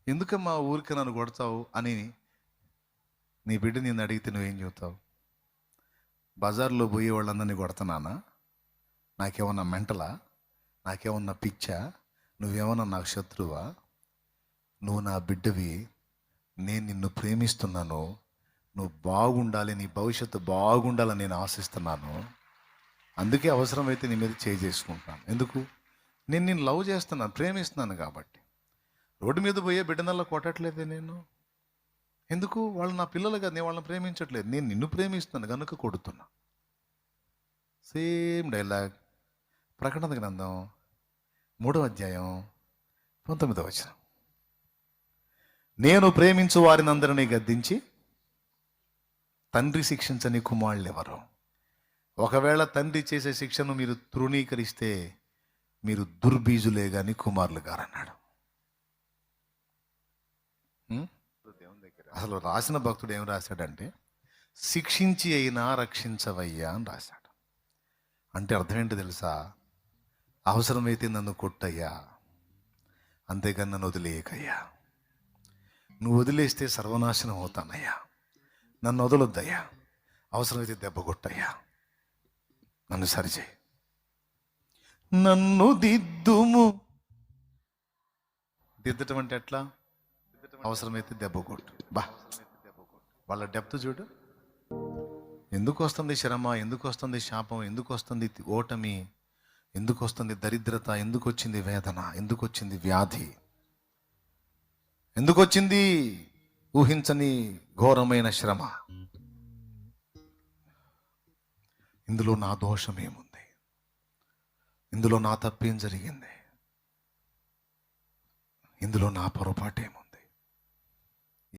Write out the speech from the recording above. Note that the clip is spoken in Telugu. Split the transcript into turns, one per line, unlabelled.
ఎందుకమ్మా ఊరికి నన్ను కొడతావు అని నీ బిడ్డ నిన్ను అడిగితే నువ్వేం చెబుతావు? బజార్లో పోయే వాళ్ళందరినీ కొడుతున్నానా? నాకేమన్నా మెంటలా? నాకేమన్నా పిచ్చా? నువ్వేమన్నా నాకు శత్రువా? నువ్వు నా బిడ్డవి, నేను నిన్ను ప్రేమిస్తున్నాను, నువ్వు బాగుండాలి, నీ భవిష్యత్తు బాగుండాలని నేను ఆశిస్తున్నాను. అందుకే అవసరమైతే నీ మీద చేసుకుంటాను. ఎందుకు? నేను నిన్ను లవ్ చేస్తున్నాను, ప్రేమిస్తున్నాను కాబట్టి. రోడ్డు మీద పోయే బిడ్డనల్లా కొట్టట్లేదే నేను. ఎందుకు? వాళ్ళు నా పిల్లలు కదా, నేను వాళ్ళని ప్రేమించట్లేదు, నేను నిన్ను ప్రేమిస్తున్నాను కనుక కొడుతున్నా. సేమ్ డైలాగ్ ప్రకటన గ్రంథం 3వ అధ్యాయం 19వ వచనం. నేను ప్రేమించు వారిని అందరినీ గద్దించి తండ్రి శిక్షించని కుమారులు ఎవరు? ఒకవేళ తండ్రి చేసే శిక్షను మీరు తృణీకరిస్తే మీరు దుర్బీజులే గాని కుమారులు గారన్నాడు. అసలు రాసిన భక్తుడు ఏం రాశాడంటే, శిక్షించి అయినా రక్షించవయ్యా అని రాశాడు. అంటే అర్థం ఏంటి తెలుసా? అవసరమైతే నన్ను కొట్టయ్యా, అంతేగాని నన్ను వదిలేయకయ్యా. నువ్వు వదిలేస్తే సర్వనాశనం అవుతానయ్యా, నన్ను వదలొద్దయ్యా. అవసరమైతే దెబ్బ కొట్టయ్యా, నన్ను సరిచేయి, నన్ను దిద్దుము. దిద్దటం అంటే ఎట్లా? అవసరమైతే దెబ్బ కొట్టు. వాళ్ళ డెప్త్ చూడు. ఎందుకు వస్తుంది శ్రమ? ఎందుకు వస్తుంది శాపం? ఎందుకు వస్తుంది ఓటమి? ఎందుకు వస్తుంది దరిద్రత? ఎందుకు వచ్చింది వేదన? ఎందుకు వచ్చింది వ్యాధి? ఎందుకు వచ్చింది ఊహించని ఘోరమైన శ్రమ? ఇందులో నా దోషం ఏముంది? ఇందులో నా తప్పేం జరిగింది? ఇందులో నా పొరపాటు ఏముంది?